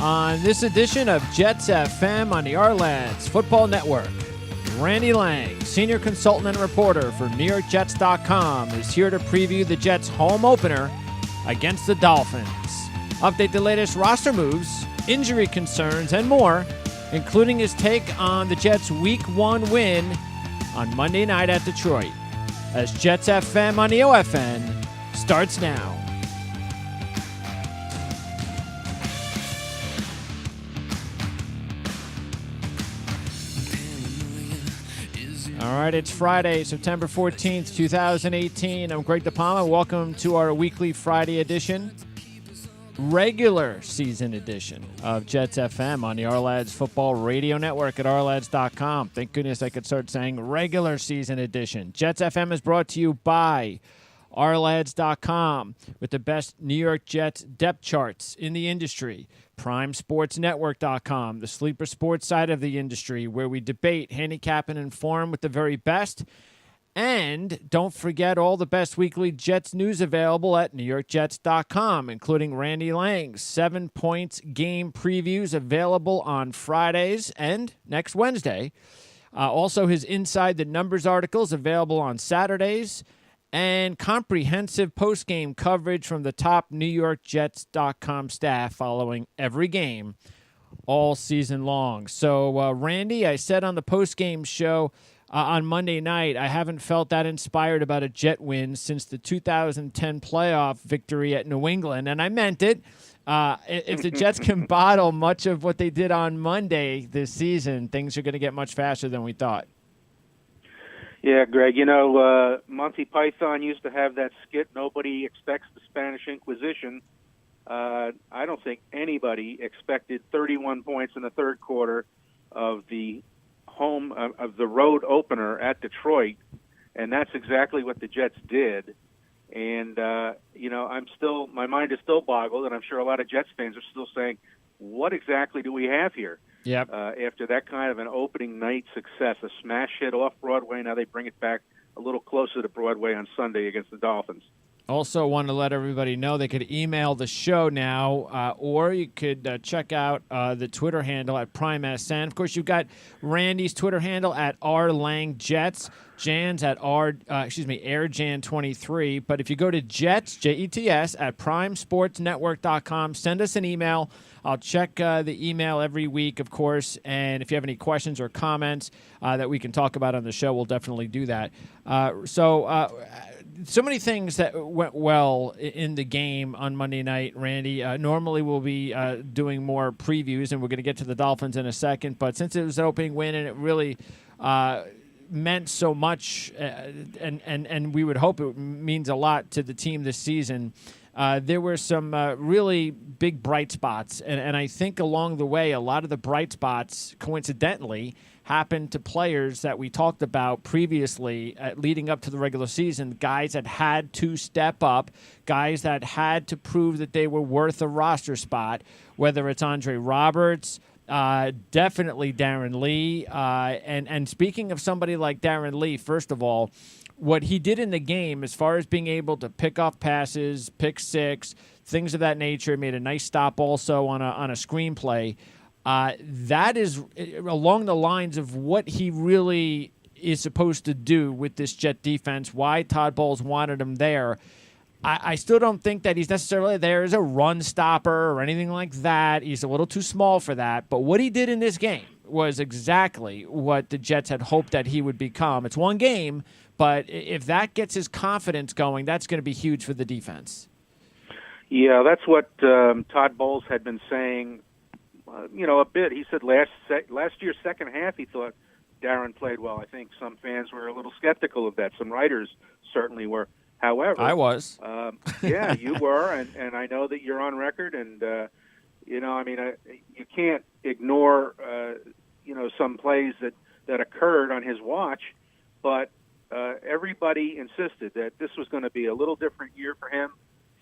On this edition of Jets FM on the Ourlads Football Network, Randy Lange, senior consultant and reporter for NewYorkJets.com, is here to preview the Jets' home opener against the Dolphins. Update the latest roster moves, injury concerns, and more, including his take on the Jets' Week 1 win on Monday night at Detroit. As Jets FM on the OFN starts now. All right, it's Friday, September 14th, 2018. I'm Greg DePalma. Welcome to our weekly Friday edition, regular season edition of Jets FM on the Ourlads Football Radio Network at ourlads.com. Thank goodness I could start saying regular season edition. Jets FM is brought to you by ourlads.com with the best New York Jets depth charts in the industry. PrimeSportsNetwork.com, the sleeper sports side of the industry, where we debate, handicap, and inform with the very best. And don't forget all the best weekly Jets news available at NewYorkJets.com, including Randy Lange's 7 points game previews available on Fridays and next Wednesday. Also, his Inside the Numbers articles available on Saturdays, and comprehensive post-game coverage from the top NewYorkJets.com staff following every game all season long. So, Randy, I said on the post-game show on Monday night, I haven't felt that inspired about a Jet win since the 2010 playoff victory at New England, and I meant it. If the Jets can bottle much of what they did on Monday this season, things are going to get much faster than we thought. Yeah, Greg, you know, Monty Python used to have that skit, Nobody Expects the Spanish Inquisition. I don't think anybody expected 31 points in the third quarter of the road opener at Detroit, and that's exactly what the Jets did. And, you know, my mind is still boggled, and I'm sure a lot of Jets fans are still saying, what exactly do we have here? Yep. After that kind of an opening night success, a smash hit off Broadway, now they bring it back a little closer to Broadway on Sunday against the Dolphins. Also want to let everybody know they could email the show now, or you could check out the Twitter handle at PrimeSN. Of course, you've got Randy's Twitter handle at RLangJets, Jan's at AirJan23. But if you go to Jets, Jets, at PrimeSportsNetwork.com, send us an email. I'll check the email every week, of course, and if you have any questions or comments that we can talk about on the show, we'll definitely do that. So many things that went well in the game on Monday night, Randy. Normally we'll be doing more previews, and we're going to get to the Dolphins in a second, but since it was an opening win and it really meant so much, and we would hope it means a lot to the team this season, there were some really big bright spots, and I think along the way, a lot of the bright spots, coincidentally, happened to players that we talked about previously leading up to the regular season, guys that had to step up, guys that had to prove that they were worth a roster spot, whether it's Andre Roberts, definitely Darren Lee, and speaking of somebody like Darren Lee, first of all, what he did in the game as far as being able to pick off passes, pick six, things of that nature, made a nice stop also on a screenplay. That is along the lines of what he really is supposed to do with this Jet defense, why Todd Bowles wanted him there. I still don't think that he's necessarily there as a run stopper or anything like that. He's a little too small for that. But what he did in this game was exactly what the Jets had hoped that he would become. It's one game, but if that gets his confidence going, that's going to be huge for the defense. Yeah, that's what Todd Bowles had been saying, a bit. He said last year's second half he thought Darren played well. I think some fans were a little skeptical of that. Some writers certainly were. However, I was. Yeah, you were, and I know that you're on record, and you can't ignore some plays that occurred on his watch, but everybody insisted that this was going to be a little different year for him.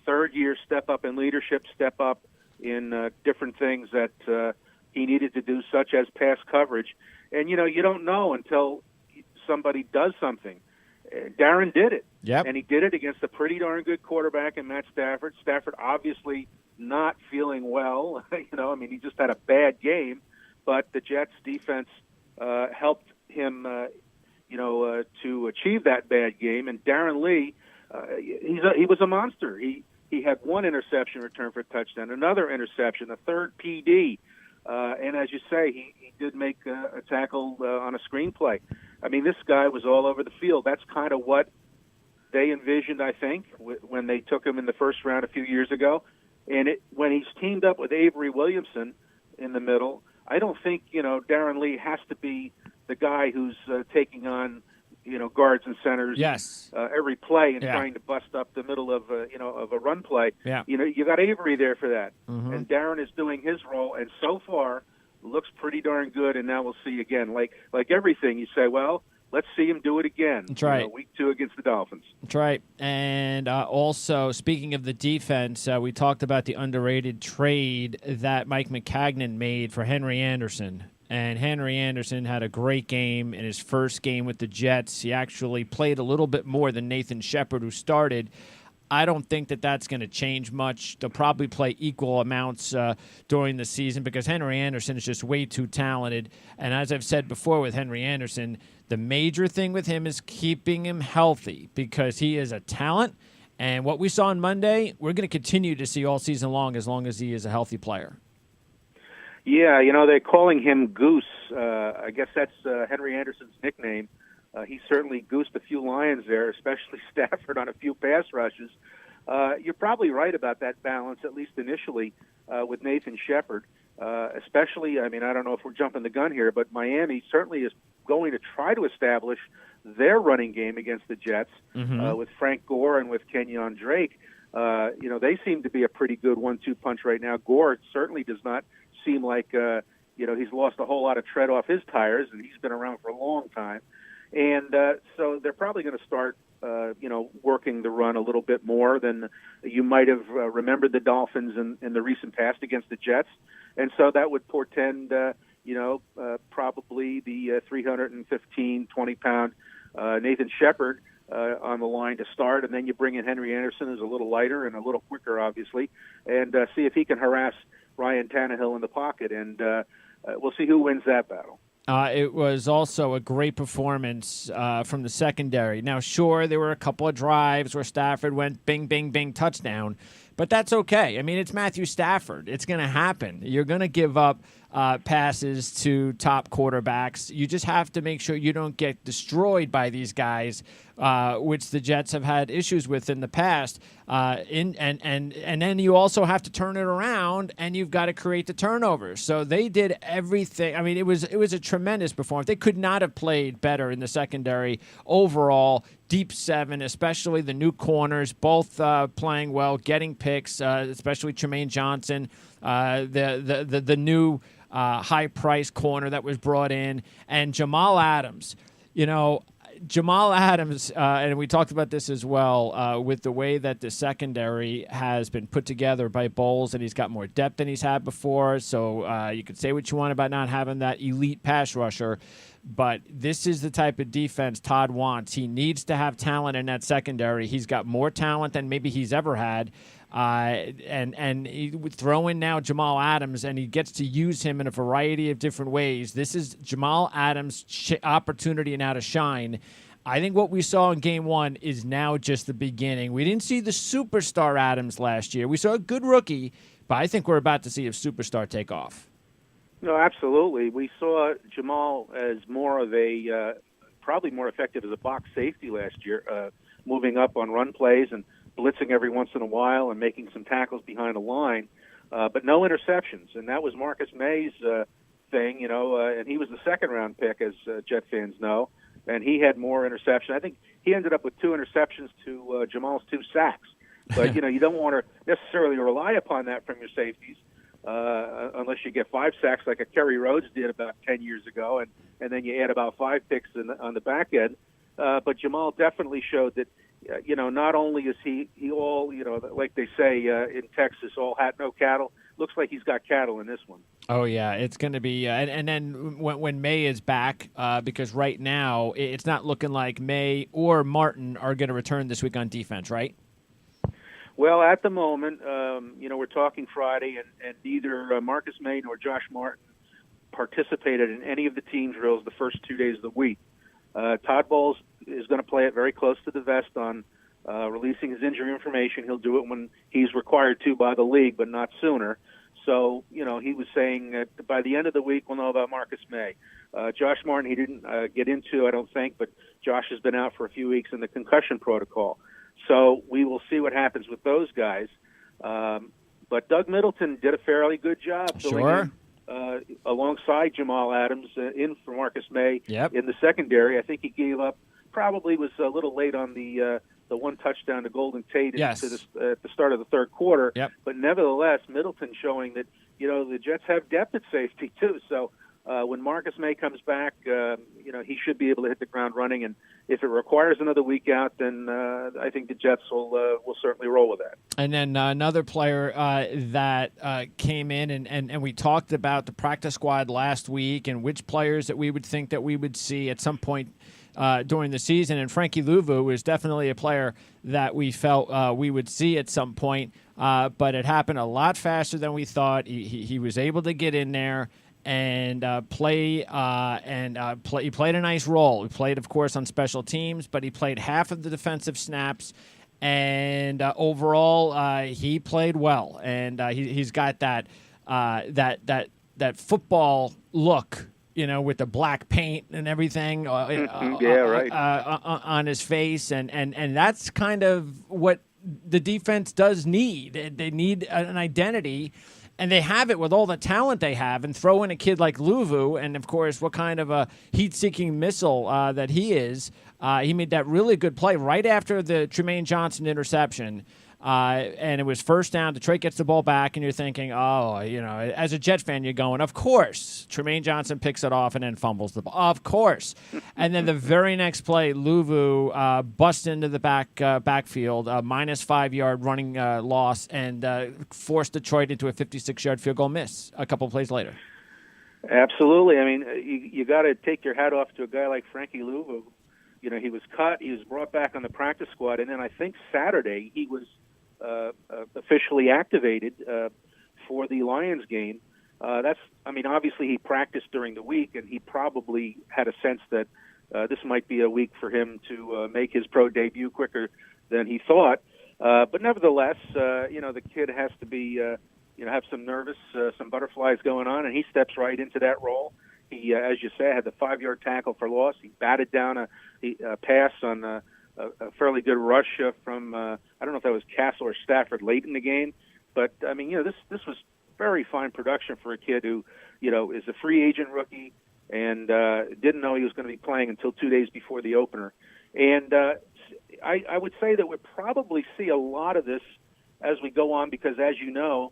Third year, step up in leadership, step up in different things that he needed to do, such as pass coverage. And you don't know until somebody does something. Darren did it. Yep. And he did it against a pretty darn good quarterback in Matt Stafford. Stafford obviously not feeling well. He just had a bad game, but the Jets defense helped him, to achieve that bad game. And Darren Lee, he was a monster. He had one interception return for a touchdown, another interception, a third PD. And as you say, he did make a tackle on a screenplay. I mean, this guy was all over the field. That's kind of what they envisioned, I think, when they took him in the first round a few years ago. And when he's teamed up with Avery Williamson in the middle, I don't think, Darren Lee has to be the guy who's taking on, guards and centers every play and trying to bust up the middle of a run play. Yeah. You got Avery there for that. Mm-hmm. And Darren is doing his role, and so far looks pretty darn good. And now we'll see again. Like everything, you say, well, let's see him do it again. That's right. Week 2 against the Dolphins. That's right. And also, speaking of the defense, we talked about the underrated trade that Mike McCagnon made for Henry Anderson. And Henry Anderson had a great game in his first game with the Jets. He actually played a little bit more than Nathan Shepard, who started. I don't think that that's going to change much. They'll probably play equal amounts during the season because Henry Anderson is just way too talented. And as I've said before with Henry Anderson, the major thing with him is keeping him healthy because he is a talent. And what we saw on Monday, we're going to continue to see all season long as he is a healthy player. Yeah, they're calling him Goose. I guess that's Henry Anderson's nickname. He certainly goosed a few Lions there, especially Stafford on a few pass rushes. You're probably right about that balance, at least initially, with Nathan Shepard. Especially, I don't know if we're jumping the gun here, but Miami certainly is going to try to establish their running game against the Jets with Frank Gore and with Kenyon Drake. They seem to be a pretty good 1-2 punch right now. Gore certainly does not seem like he's lost a whole lot of tread off his tires, and he's been around for a long time. And so they're probably going to start, working the run a little bit more than you might have remembered the Dolphins in the recent past against the Jets. And so that would portend, probably the 315, 20-pound Nathan Shepard on the line to start. And then you bring in Henry Anderson, who's a little lighter and a little quicker, obviously, and see if he can harass Ryan Tannehill in the pocket. And we'll see who wins that battle. It was also a great performance from the secondary. Now, sure, there were a couple of drives where Stafford went bing, bing, bing, touchdown, but that's okay. I mean, it's Matthew Stafford. It's going to happen. You're going to give up passes to top quarterbacks. You just have to make sure you don't get destroyed by these guys, which the Jets have had issues with in the past. And then you also have to turn it around, and you've got to create the turnovers. So they did everything. I mean, it was a tremendous performance. They could not have played better in the secondary overall. Deep seven, especially the new corners, both playing well, getting picks, especially Tremaine Johnson, the new high-priced corner that was brought in, and Jamal Adams. Jamal Adams, and we talked about this as well, with the way that the secondary has been put together by Bowles, and he's got more depth than he's had before. So you could say what you want about not having that elite pass rusher, but this is the type of defense Todd wants. He needs to have talent in that secondary. He's got more talent than maybe he's ever had. And he would throw in now Jamal Adams, and he gets to use him in a variety of different ways. This is Jamal Adams' opportunity now to shine. I think what we saw in Game 1 is now just the beginning. We didn't see the superstar Adams last year. We saw a good rookie, but I think we're about to see a superstar take off. No, absolutely. We saw Jamal as more of a probably more effective as a box safety last year, moving up on run plays and blitzing every once in a while and making some tackles behind the line, but no interceptions. And that was Marcus May's thing, and he was the second-round pick, as Jet fans know, and he had more interceptions. I think he ended up with 2 interceptions to Jamal's 2 sacks. But, you don't want to necessarily rely upon that from your safeties unless you get 5 sacks like a Kerry Rhodes did about 10 years ago, and then you add about 5 picks on the back end. But Jamal definitely showed that, not only is he all, like they say in Texas, all hat, no cattle. Looks like he's got cattle in this one. Oh, yeah. It's going to be and then when May is back, because right now it's not looking like May or Martin are going to return this week on defense, right? Well, at the moment, we're talking Friday, and neither Marcus May nor Josh Martin participated in any of the team drills the first 2 days of the week. Todd Bowles is going to play it very close to the vest on releasing his injury information. He'll do it when he's required to by the league, but not sooner. So, he was saying that by the end of the week, we'll know about Marcus May. Josh Martin, he didn't get into, I don't think, but Josh has been out for a few weeks in the concussion protocol. So we will see what happens with those guys. But Doug Middleton did a fairly good job filling in, alongside Jamal Adams in for Marcus May in the secondary. I think he gave up, probably was a little late on the one touchdown to Golden Tate at the start of the third quarter. But nevertheless, Middleton showing that, the Jets have depth at safety too. So when Marcus May comes back, he should be able to hit the ground running. And if it requires another week out, then I think the Jets will certainly roll with that. And then another player that came in, and we talked about the practice squad last week and which players that we would think that we would see at some point during the season. And Frankie Louvu is definitely a player that we felt we would see at some point, but it happened a lot faster than we thought. He was able to get in there and play. He played a nice role. He played, of course, on special teams, but he played half of the defensive snaps. And overall, he played well, and he's got that football look, with the black paint and everything, on his face, and that's kind of what the defense does need. They need an identity. And they have it with all the talent they have, and throw in a kid like Louvu, and of course, what kind of a heat-seeking missile that he is. He made that really good play right after the Tremaine Johnson interception, and it was first down. Detroit gets the ball back, and you're thinking, as a Jet fan, you're going, of course. Tremaine Johnson picks it off and then fumbles the ball. Of course. And then the very next play, Louvu busts into the backfield, minus 5-yard running loss, and forced Detroit into a 56-yard field goal miss a couple plays later. Absolutely. I mean, you got to take your hat off to a guy like Frankie Louvu. He was cut. He was brought back on the practice squad, and then I think Saturday he was officially activated for the Lions game. Obviously he practiced during the week, and he probably had a sense that this might be a week for him to make his pro debut quicker than he thought. But nevertheless, the kid has to be, have some butterflies going on, and he steps right into that role. He, as you say, had the 5-yard tackle for loss. He batted down a pass on a fairly good rush from, I don't know if that was Castle or Stafford late in the game. But, this was very fine production for a kid who, is a free agent rookie and didn't know he was going to be playing until 2 days before the opener. And I would say that we'll probably see a lot of this as we go on because, as you know,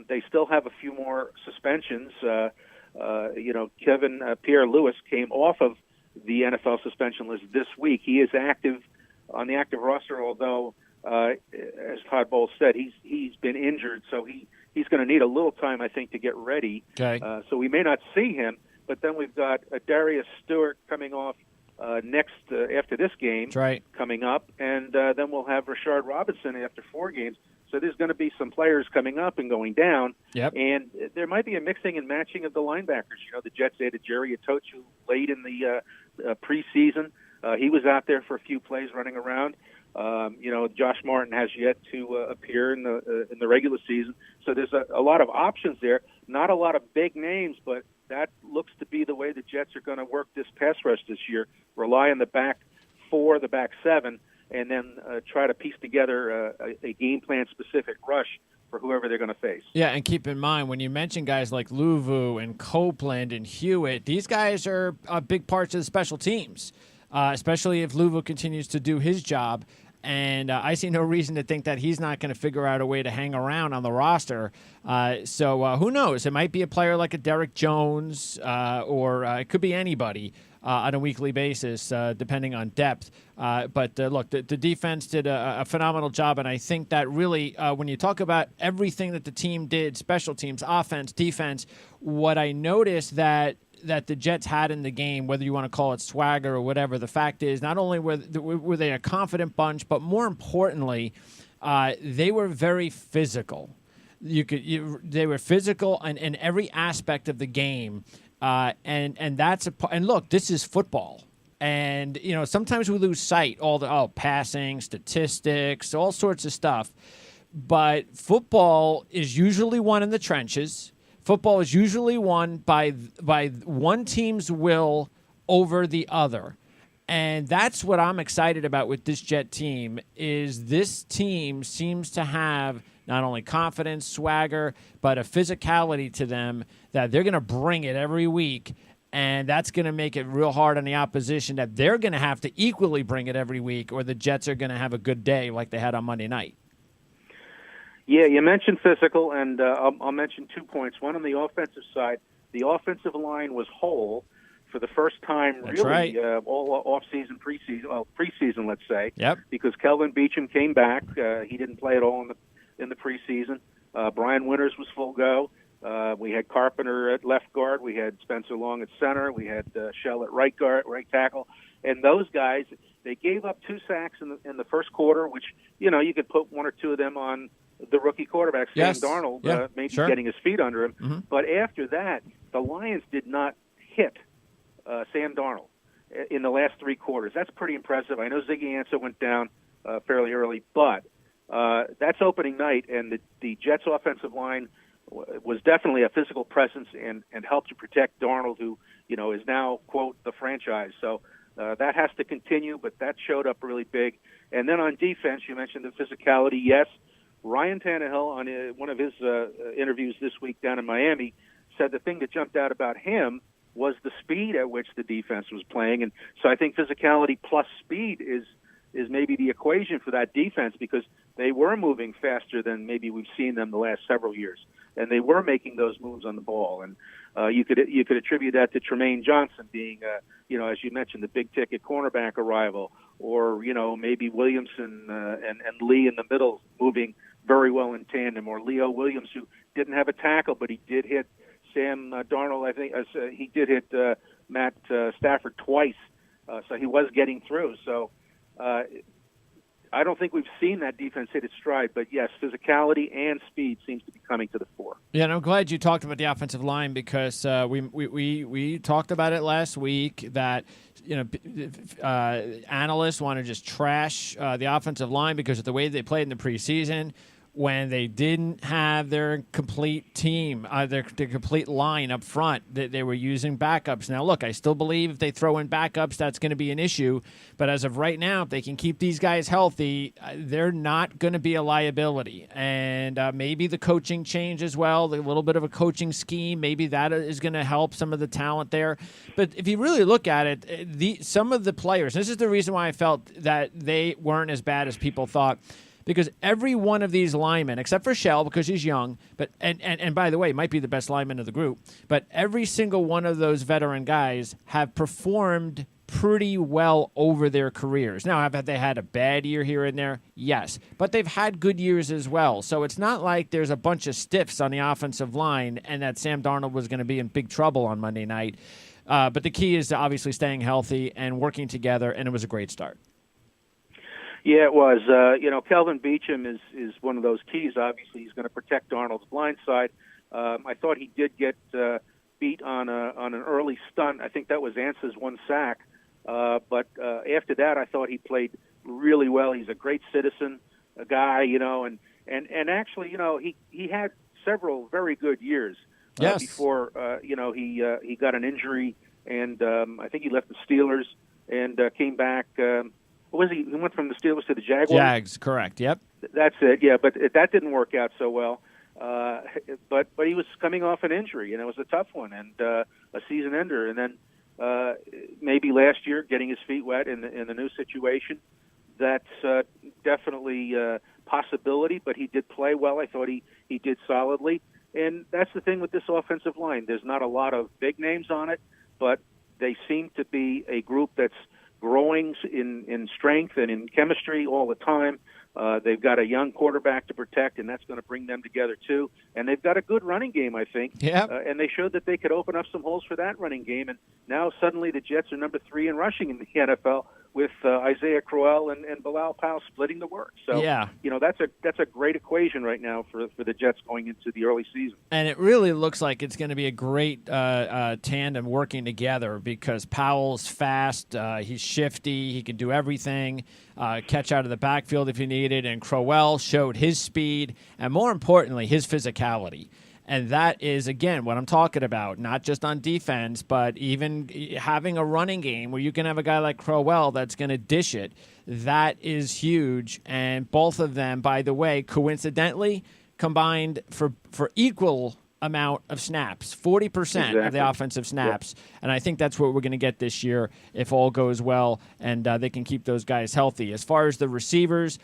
they still have a few more suspensions. Kevin Pierre-Louis came off of the NFL suspension list this week. He is active on the active roster, although, as Todd Bowles said, he's been injured, so he's going to need a little time, I think, to get ready. Okay. So we may not see him. But then we've got Darius Stewart coming off next after this game coming up, and then we'll have Rashard Robinson after 4 games. So there's going to be some players coming up and going down, and there might be a mixing and matching of the linebackers. The Jets added Jerry Atochu late in the preseason. He was out there for a few plays running around. Josh Martin has yet to appear in the regular season. So there's a lot of options there. Not a lot of big names, but that looks to be the way the Jets are going to work this pass rush this year. Rely on the back 4, the back 7, and then try to piece together a game plan-specific rush for whoever they're going to face. Yeah, and keep in mind, when you mention guys like Louvu and Copeland and Hewitt, these guys are big parts of the special teams, especially if Louvu continues to do his job. And I see no reason to think that he's not going to figure out a way to hang around on the roster. So who knows? It might be a player like a Derek Jones, or it could be anybody on a weekly basis, depending on depth. But look, the defense did a phenomenal job, and I think that really, when you talk about everything that the team did, special teams, offense, defense, what I noticed that the Jets had in the game, whether you want to call it swagger or whatever, the fact is not only were they a confident bunch, but more importantly, they were very physical. They were physical in every aspect of the game, and that's and look, this is football. And sometimes we lose sight all the passing statistics, all sorts of stuff. But football is usually won in the trenches. Football is usually won by one team's will over the other. And that's what I'm excited about with this Jet team is this team seems to have not only confidence, swagger, but a physicality to them that they're going to bring it every week. And that's going to make it real hard on the opposition that they're going to have to equally bring it every week or the Jets are going to have a good day like they had on Monday night. Yeah, you mentioned physical, and I'll mention 2 points. One on the offensive side, the offensive line was whole for the first time, That's really, right. all off-season, preseason, let's say. Yep. Because Kelvin Beachum came back. He didn't play at all in the preseason. Brian Winters was full go. We had Carpenter at left guard. We had Spencer Long at center. We had Shell at right tackle. And those guys, they gave up 2 sacks in the first quarter, which you could put 1 or 2 of them on the rookie quarterback, Sam Darnold, maybe getting his feet under him. Mm-hmm. But after that, the Lions did not hit Sam Darnold in the last 3 quarters. That's pretty impressive. I know Ziggy Ansah went down fairly early, but that's opening night, and the Jets' offensive line was definitely a physical presence and helped to protect Darnold, who is now, quote, the franchise. So that has to continue, but that showed up really big. And then on defense, you mentioned the physicality. Yes, Ryan Tannehill, on one of his interviews this week down in Miami, said the thing that jumped out about him was the speed at which the defense was playing. And so I think physicality plus speed is maybe the equation for that defense, because they were moving faster than maybe we've seen them the last several years. And they were making those moves on the ball. And you could attribute that to Tremaine Johnson being, as you mentioned, the big-ticket cornerback arrival, or, maybe Williamson and Lee in the middle moving very well in tandem, or Leo Williams, who didn't have a tackle, but he did hit Sam Darnold, I think. He did hit Matt Stafford twice, so he was getting through. So I don't think we've seen that defense hit its stride, but yes, physicality and speed seems to be coming to the fore. Yeah, and I'm glad you talked about the offensive line, because we talked about it last week that analysts want to just trash the offensive line because of the way they played in the preseason, when they didn't have their complete team, their complete line up front. They were using backups. Now, look, I still believe if they throw in backups, that's going to be an issue. But as of right now, if they can keep these guys healthy, they're not going to be a liability. And maybe the coaching change as well, a little bit of a coaching scheme, maybe that is going to help some of the talent there. But if you really look at it, some of the players, this is the reason why I felt that they weren't as bad as people thought. Because every one of these linemen, except for Shell because he's young, but and by the way, might be the best lineman of the group, but every single one of those veteran guys have performed pretty well over their careers. Now, have they had a bad year here and there? Yes. But they've had good years as well. So it's not like there's a bunch of stiffs on the offensive line and that Sam Darnold was going to be in big trouble on Monday night. But the key is obviously staying healthy and working together, and it was a great start. Yeah, it was. Kelvin Beachum is one of those keys. Obviously, he's going to protect Darnold's blind side. I thought he did get beat on an early stunt. I think that was Ansah's 1 sack. But after that, I thought he played really well. He's a great citizen, a guy, and actually, he had several very good years before, he got an injury, and I think he left the Steelers and came back. He went from the Steelers to the Jaguars? Jags, correct. Yep. That's it. Yeah, but that didn't work out so well. But he was coming off an injury, and it was a tough one and a season ender. And then maybe last year getting his feet wet in the new situation. That's definitely a possibility. But he did play well. I thought he did solidly. And that's the thing with this offensive line. There's not a lot of big names on it, but they seem to be a group that's growing in strength and in chemistry all the time. They've got a young quarterback to protect, and that's going to bring them together too. And they've got a good running game, I think. Yeah. And they showed that they could open up some holes for that running game. And now suddenly the Jets are number 3 in rushing in the NFL, with Isaiah Crowell and Bilal Powell splitting the work. So, yeah. That's a great equation right now for the Jets going into the early season. And it really looks like it's going to be a great tandem working together because Powell's fast, he's shifty, he can do everything, catch out of the backfield if you need it, and Crowell showed his speed and, more importantly, his physicality. And that is, again, what I'm talking about, not just on defense, but even having a running game where you can have a guy like Crowell that's going to dish it. That is huge. And both of them, by the way, coincidentally, combined for equal amount of snaps, 40% of the offensive snaps. Yep. And I think that's what we're going to get this year if all goes well and they can keep those guys healthy. As far as the receivers,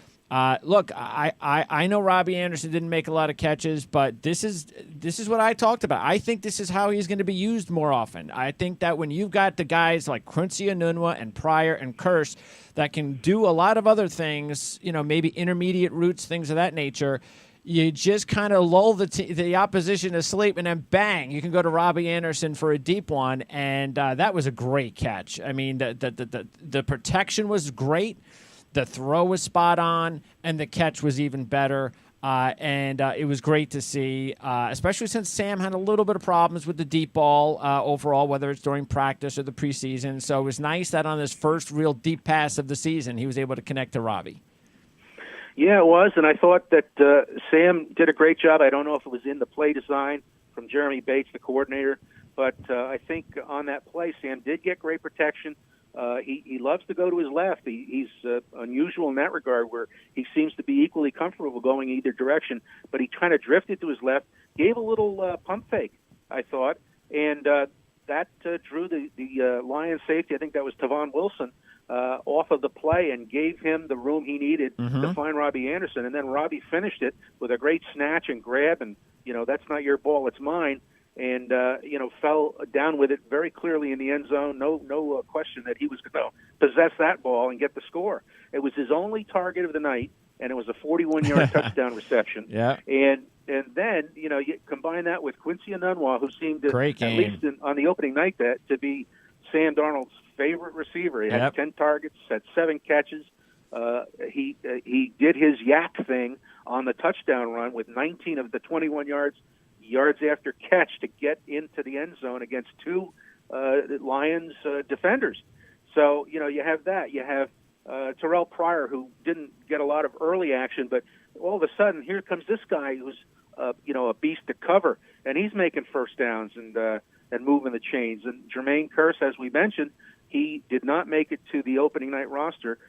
look, I know Robbie Anderson didn't make a lot of catches, but this is what I talked about. I think this is how he's going to be used more often. I think that when you've got the guys like Quincy Enunwa and Pryor and Kearse that can do a lot of other things, maybe intermediate routes, things of that nature, you just kind of lull the opposition to sleep, and then bang, you can go to Robbie Anderson for a deep one, and that was a great catch. I mean, the protection was great. The throw was spot on, and the catch was even better. And it was great to see, especially since Sam had a little bit of problems with the deep ball overall, whether it's during practice or the preseason. So it was nice that on his first real deep pass of the season, he was able to connect to Robbie. Yeah, it was, and I thought that Sam did a great job. I don't know if it was in the play design from Jeremy Bates, the coordinator, but I think on that play, Sam did get great protection. He loves to go to his left. He's unusual in that regard, where he seems to be equally comfortable going either direction, but he kind of drifted to his left, gave a little pump fake, I thought, and that drew the Lions safety, I think that was Tavon Wilson, off of the play and gave him the room he needed to find Robbie Anderson. And then Robbie finished it with a great snatch and grab, and, that's not your ball, it's mine. And, fell down with it very clearly in the end zone. No question that he was going to possess that ball and get the score. It was his only target of the night, and it was a 41-yard touchdown reception. Yeah. And then, you combine that with Quincy Enunwa, who seemed to, at least on the opening night, to be Sam Darnold's favorite receiver. He had 10 targets, had 7 catches. He did his yak thing on the touchdown run with 19 of the 21 yards after catch to get into the end zone against 2 Lions defenders. So, you have that. You have Terrell Pryor, who didn't get a lot of early action, but all of a sudden, here comes this guy who's, a beast to cover, and he's making first downs and moving the chains. And Jermaine Kearse, as we mentioned, he did not make it to the opening night roster,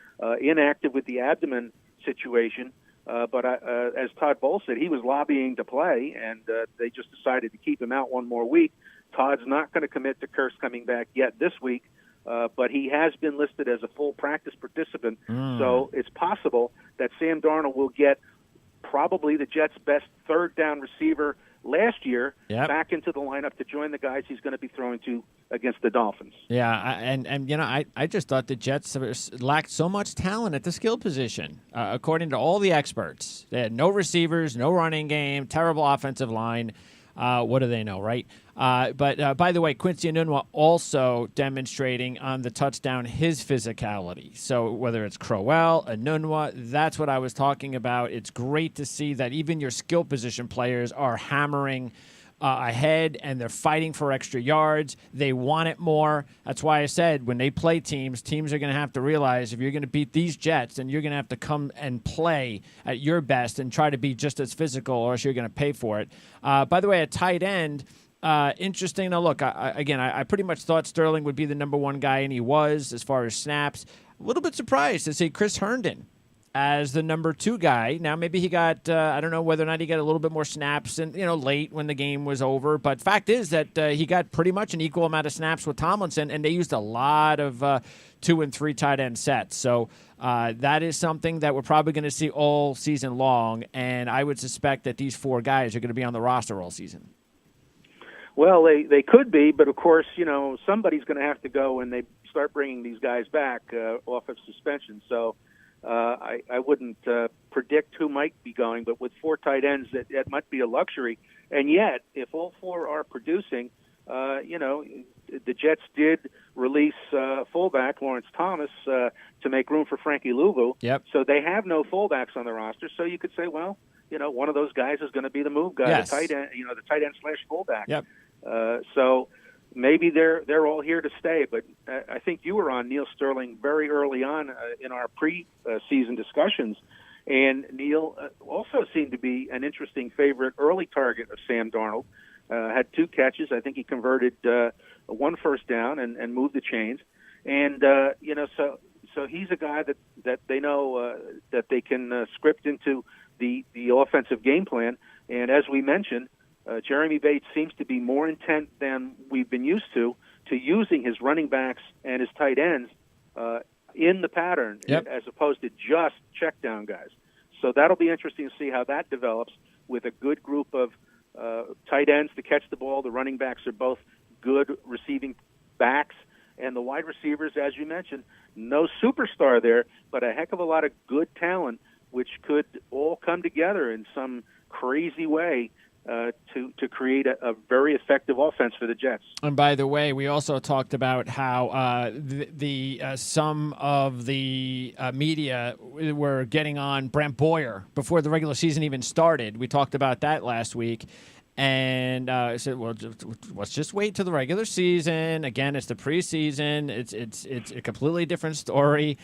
inactive with the abdomen situation. But as Todd Bowles said, he was lobbying to play, and they just decided to keep him out one more week. Todd's not going to commit to Kearse coming back yet this week, but he has been listed as a full practice participant. So it's possible that Sam Darnold will get probably the Jets' best third down receiver last year back into the lineup to join the guys he's going to be throwing to against the Dolphins. Yeah, I just thought the Jets lacked so much talent at the skill position. According to all the experts, they had no receivers, no running game, terrible offensive line. What do they know, right? But by the way, Quincy Enunwa also demonstrating on the touchdown his physicality. So whether it's Crowell, Enunwa, that's what I was talking about. It's great to see that even your skill position players are hammering ahead, and they're fighting for extra yards. They want it more. That's why I said when they play teams are going to have to realize if you're going to beat these Jets, then you're going to have to come and play at your best and try to be just as physical, or else you're going to pay for it. By the way, at tight end, interesting. Now, look, I pretty much thought Sterling would be the number one guy, and he was as far as snaps. A little bit surprised to see Chris Herndon as the number 2 guy. Now, maybe he got, I don't know whether or not he got a little bit more snaps and late when the game was over. But fact is that he got pretty much an equal amount of snaps with Tomlinson, and they used a lot of 2 and 3 tight end sets. So that is something that we're probably going to see all season long, and I would suspect that these 4 guys are going to be on the roster all season. Well, they could be, but of course, somebody's going to have to go when they start bringing these guys back off of suspension. So I wouldn't predict who might be going, but with 4 tight ends, that might be a luxury. And yet, if all 4 are producing, the Jets did release fullback Lawrence Thomas to make room for Frankie Louvu. Yep. So they have no fullbacks on the roster. So you could say, well, one of those guys is going to be the move guy, Yes. the tight end, the tight end / fullback. Yep. So maybe they're all here to stay. But I think you were on Neil Sterling very early on in our pre-season discussions. And Neil also seemed to be an interesting favorite early target of Sam Darnold. Had 2 catches. I think he converted 1 first down and moved the chains. And so he's a guy that they know that they can script into the offensive game plan. And as we mentioned, Jeremy Bates seems to be more intent than we've been used to using his running backs and his tight ends in the pattern, yep. as opposed to just check down guys. So that'll be interesting to see how that develops with a good group of tight ends to catch the ball. The running backs are both good receiving backs, and the wide receivers, as you mentioned, no superstar there, but a heck of a lot of good talent, which could all come together in some crazy way to create a very effective offense for the Jets. And by the way, we also talked about how some of the media were getting on Brent Boyer before the regular season even started. We talked about that last week. And I said, well, let's just wait till the regular season. Again, it's the preseason. It's a completely different story.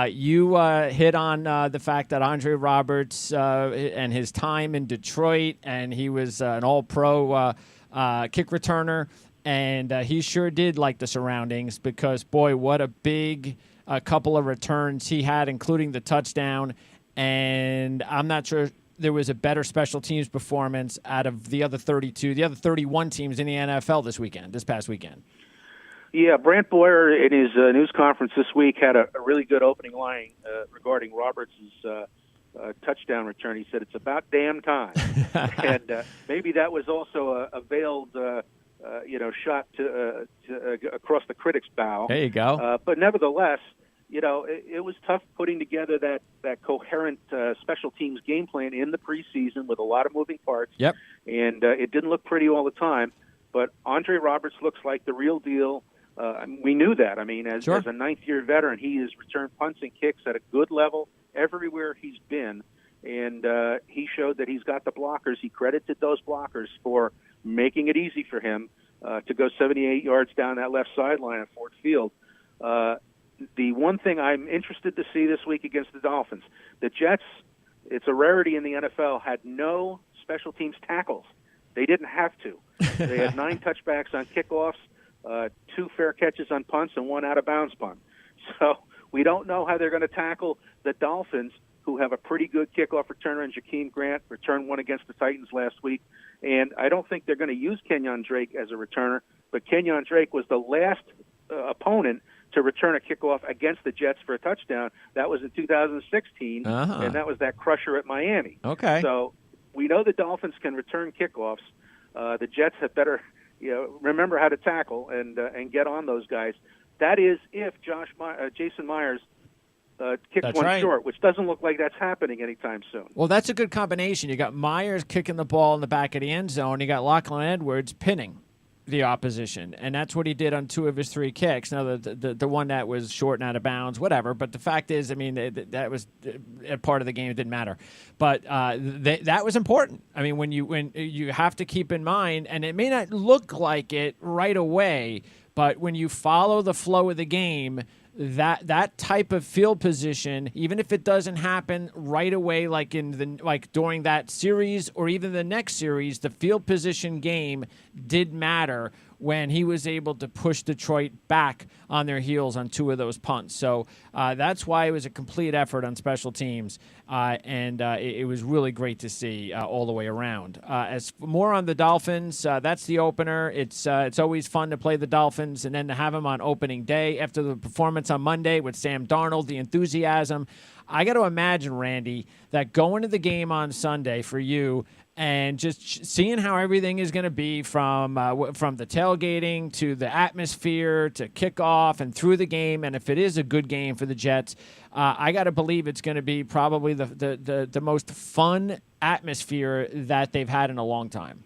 You hit on the fact that Andre Roberts and his time in Detroit, and he was an all-pro kick returner, and he sure did like the surroundings because, boy, what a big couple of returns he had, including the touchdown. And I'm not sure there was a better special teams performance out of the other 31 teams in the NFL this past weekend. Yeah, Brant Boyer in his news conference this week had a really good opening line regarding Roberts' touchdown return. He said, it's about damn time. And maybe that was also a veiled shot to across the critics' bow. There you go. But nevertheless, it was tough putting together that coherent special teams game plan in the preseason with a lot of moving parts. Yep. And it didn't look pretty all the time. But Andre Roberts looks like the real deal. We knew that. I mean, as a ninth-year veteran, he has returned punts and kicks at a good level everywhere he's been. And he showed that he's got the blockers. He credited those blockers for making it easy for him to go 78 yards down that left sideline at Ford Field. The one thing I'm interested to see this week against the Dolphins, the Jets, it's a rarity in the NFL, had no special teams tackles. They didn't have to. They had 9 touchbacks on kickoffs, 2 fair catches on punts, and 1 out-of-bounds punt. So we don't know how they're going to tackle the Dolphins, who have a pretty good kickoff returner in Jakeem Grant, returned 1 against the Titans last week. And I don't think they're going to use Kenyon Drake as a returner, but Kenyon Drake was the last opponent to return a kickoff against the Jets for a touchdown. That was in 2016, and that was that crusher at Miami. Okay. So we know the Dolphins can return kickoffs. The Jets have better remember how to tackle and get on those guys. That is if Jason Myers kicks one short, which doesn't look like that's happening anytime soon. Well, that's a good combination. You got Myers kicking the ball in the back of the end zone. You got Lachlan Edwards pinning the opposition, and that's what he did on 2 of his 3 kicks. Now, the one that was short and out of bounds, whatever. But the fact is, I mean, that was a part of the game. It didn't matter. But that was important. I mean, when you have to keep in mind, and it may not look like it right away, but when you follow the flow of the game, that type of field position, even if it doesn't happen right away, like during that series or even the next series, the field position game did matter when he was able to push Detroit back on their heels on 2 of those punts. So that's why it was a complete effort on special teams, and it was really great to see all the way around. As more on the Dolphins, that's the opener. It's always fun to play the Dolphins, and then to have them on opening day after the performance on Monday with Sam Darnold, the enthusiasm. I got to imagine, Randy, that going to the game on Sunday for you and just seeing how everything is going to be from the tailgating to the atmosphere to kickoff and through the game, and if it is a good game for the Jets, I got to believe it's going to be probably the most fun atmosphere that they've had in a long time.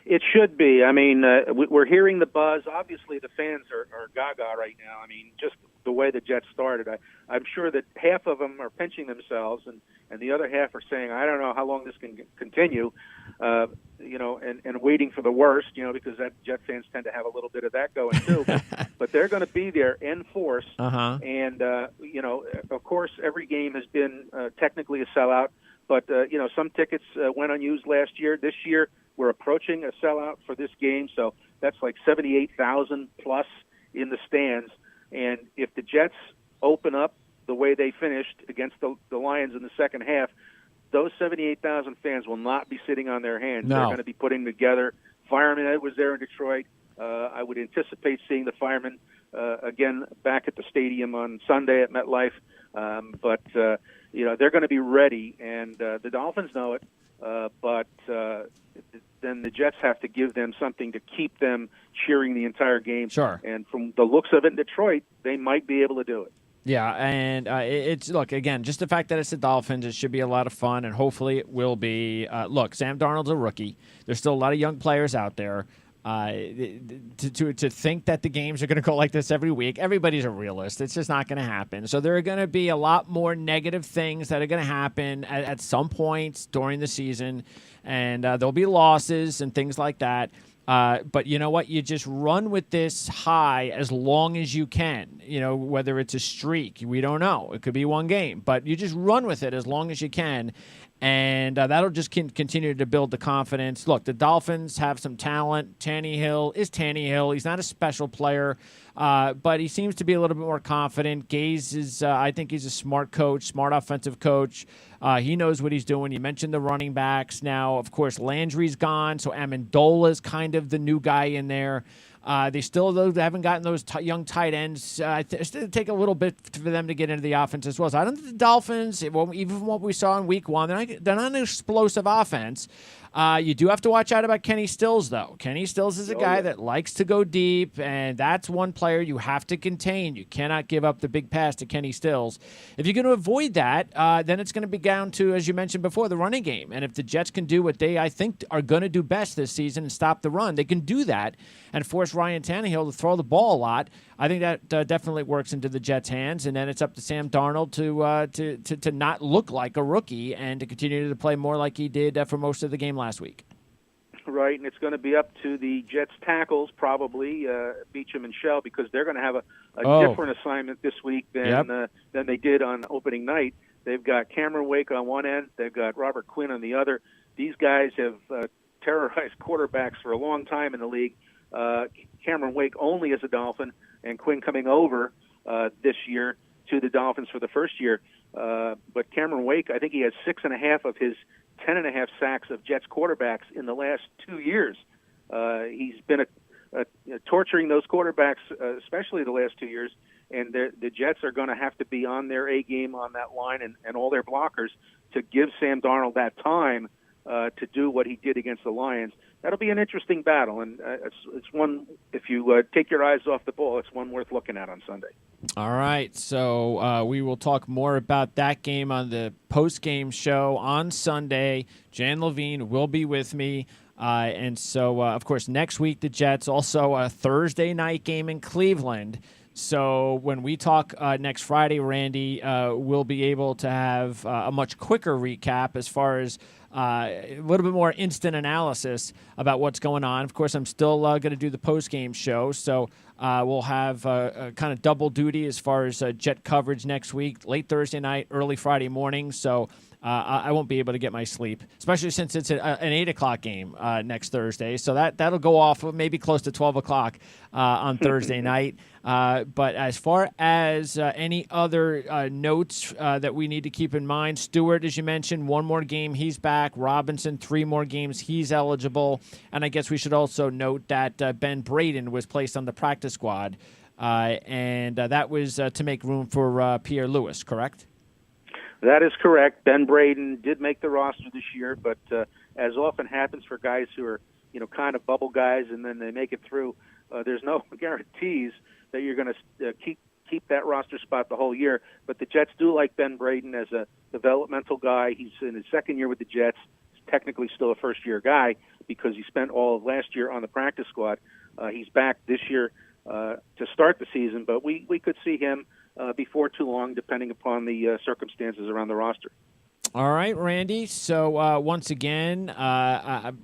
It should be. I mean, we're hearing the buzz. Obviously, the fans are gaga right now. I mean, just the way the Jets started. I'm sure that half of them are pinching themselves, and the other half are saying, I don't know how long this can continue, and waiting for the worst, because that Jet fans tend to have a little bit of that going too. But they're going to be there in force. Uh-huh. And, of course, every game has been technically a sellout. But, some tickets went unused last year. This year, we're approaching a sellout for this game. So that's like 78,000 plus in the stands. And if the Jets open up the way they finished against the Lions in the second half, those 78,000 fans will not be sitting on their hands. No. They're going to be putting together. Fireman Ed was there in Detroit. I would anticipate seeing the firemen again back at the stadium on Sunday at MetLife. But they're going to be ready, and the Dolphins know it. But then the Jets have to give them something to keep them cheering the entire game. Sure. And from the looks of it in Detroit, they might be able to do it. Yeah, and it's, look, again, just the fact that it's the Dolphins, it should be a lot of fun, and hopefully it will be. Look, Sam Darnold's a rookie. There's still a lot of young players out there. To think that the games are going to go like this every week, everybody's a realist. It's just not going to happen. So there are going to be a lot more negative things that are going to happen at some points during the season, and there'll be losses and things like that. But you know what? You just run with this high as long as you can. Whether it's a streak, we don't know. It could be one game, but you just run with it as long as you can. And that'll just continue to build the confidence. Look, the Dolphins have some talent. Tannehill is Tannehill. He's not a special player, but he seems to be a little bit more confident. Gase is, I think he's a smart coach, smart offensive coach. He knows what he's doing. You mentioned the running backs. Now, of course, Landry's gone, so Amendola's kind of the new guy in there. They haven't gotten those young tight ends. It's going to take a little bit for them to get into the offense as well. So I don't think the Dolphins, even what we saw in Week 1, they're not an explosive offense. You do have to watch out about Kenny Stills, though. Kenny Stills is a guy that likes to go deep, and that's one player you have to contain. You cannot give up the big pass to Kenny Stills. If you're going to avoid that, then it's going to be down to, as you mentioned before, the running game. And if the Jets can do what I think, are going to do best this season and stop the run, they can do that and force Ryan Tannehill to throw the ball a lot. I think that definitely works into the Jets' hands, and then it's up to Sam Darnold to not look like a rookie and to continue to play more like he did for most of the game last week. Right, and it's going to be up to the Jets' tackles, probably Beachum and Shell, because they're going to have a different assignment this week than they did on opening night. They've got Cameron Wake on one end, they've got Robert Quinn on the other. These guys have terrorized quarterbacks for a long time in the league. Cameron Wake only as a Dolphin, and Quinn coming over this year to the Dolphins for the first year. But Cameron Wake, I think he has 6.5 of his 10.5 sacks of Jets quarterbacks in the last 2 years. He's been torturing those quarterbacks, especially the last 2 years. And the Jets are going to have to be on their A game on that line and all their blockers to give Sam Darnold that time to do what he did against the Lions. That'll be an interesting battle, and it's one, if you take your eyes off the ball, it's one worth looking at on Sunday. All right, so we will talk more about that game on the post-game show on Sunday. Jan Levine will be with me. And so, of course, next week, the Jets, also a Thursday night game in Cleveland. So when we talk next Friday, Randy, we'll be able to have a much quicker recap as far as a little bit more instant analysis about what's going on. Of course, I'm still going to do the post-game show, so we'll have a kind of double duty as far as Jet coverage next week, late Thursday night, early Friday morning. So I won't be able to get my sleep, especially since it's an 8 o'clock game next Thursday. So that'll go off maybe close to 12 o'clock on Thursday night. But as far as any other notes that we need to keep in mind, Stewart, as you mentioned, one more game, he's back. Robinson, 3 more games, he's eligible. And I guess we should also note that Ben Braden was placed on the practice squad, and that was to make room for Pierre Lewis, correct? That is correct. Ben Braden did make the roster this year, but as often happens for guys who are, kind of bubble guys and then they make it through, there's no guarantees that you're going to keep that roster spot the whole year. But the Jets do like Ben Braden as a developmental guy. He's in his second year with the Jets. He's technically still a first-year guy because he spent all of last year on the practice squad. He's back this year to start the season, but we could see him before too long, depending upon the circumstances around the roster. All right, Randy. So once again,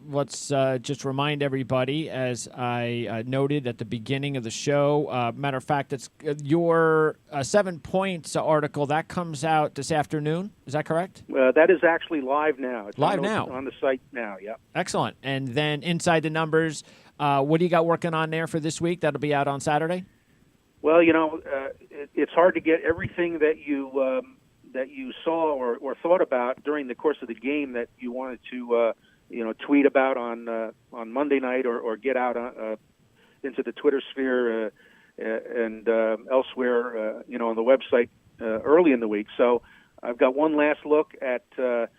let's just remind everybody, as I noted at the beginning of the show. Matter of fact, it's your 7 Points article that comes out this afternoon. Is that correct? That is actually live now. It's live now on the site now. Yeah. Excellent. And then Inside the Numbers. What do you got working on there for this week? That'll be out on Saturday. Well, it's hard to get everything that you saw or thought about during the course of the game that you wanted to tweet about on Monday night or get out into the Twitter sphere and elsewhere on the website early in the week. So I've got one last look at the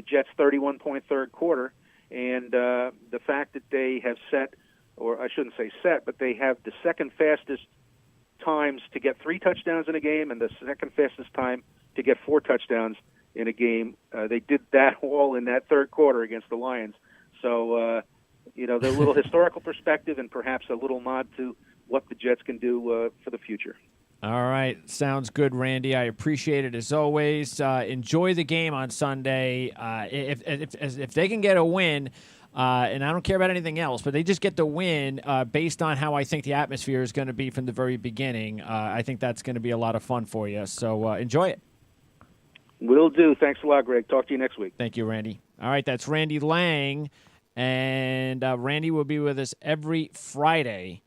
Jets' 31-point third quarter and the fact that they have set, or I shouldn't say set, but they have the second fastest times to get 3 touchdowns in a game and the second fastest time to get 4 touchdowns in a game. They did that all in that third quarter against the Lions. So, the little historical perspective and perhaps a little nod to what the Jets can do for the future. All right. Sounds good, Randy. I appreciate it as always. Enjoy the game on Sunday. If they can get a win, and I don't care about anything else, but they just get the win based on how I think the atmosphere is going to be from the very beginning. I think that's going to be a lot of fun for you. So enjoy it. Will do. Thanks a lot, Greg. Talk to you next week. Thank you, Randy. All right, that's Randy Lange. And Randy will be with us every Friday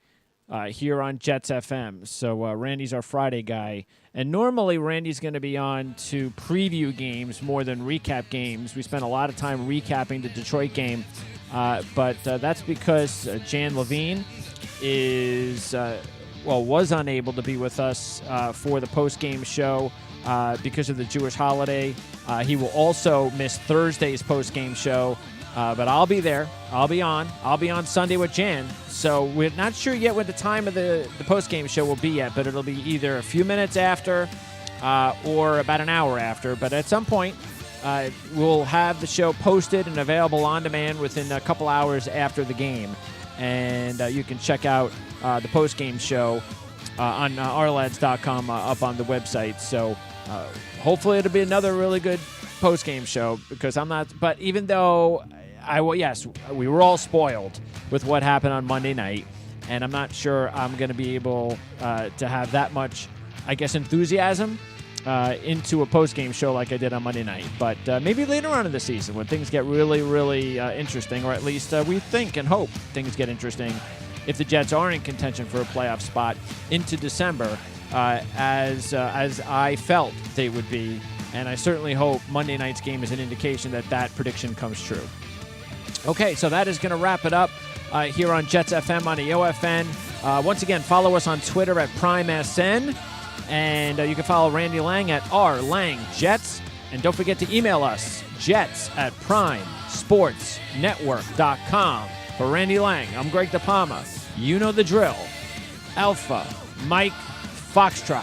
here on Jets FM. So Randy's our Friday guy. And normally Randy's going to be on to preview games more than recap games. We spent a lot of time recapping the Detroit game. But that's because Jan Levine was unable to be with us for the post-game show because of the Jewish holiday. He will also miss Thursday's post-game show. But I'll be there. I'll be on Sunday with Jan. So we're not sure yet what the time of the post-game show will be yet, but it'll be either a few minutes after or about an hour after. But at some point, we'll have the show posted and available on demand within a couple hours after the game. And you can check out the post-game show on ourlads.com up on the website. So hopefully it'll be another really good post-game show because I'm not – but even though we were all spoiled with what happened on Monday night, and I'm not sure I'm going to be able to have that much, I guess, enthusiasm into a post-game show like I did on Monday night. But maybe later on in the season when things get really, really interesting, or at least we think and hope things get interesting if the Jets are in contention for a playoff spot into December, as I felt they would be. And I certainly hope Monday night's game is an indication that that prediction comes true. Okay, so that is going to wrap it up here on Jets FM on EOFN. Once again, follow us on Twitter at PrimeSN. And you can follow Randy Lange at rlangjets. And don't forget to email us, jets@primesportsnetwork.com. For Randy Lange, I'm Greg DePalma. You know the drill. Alpha, Mike, Foxtrot.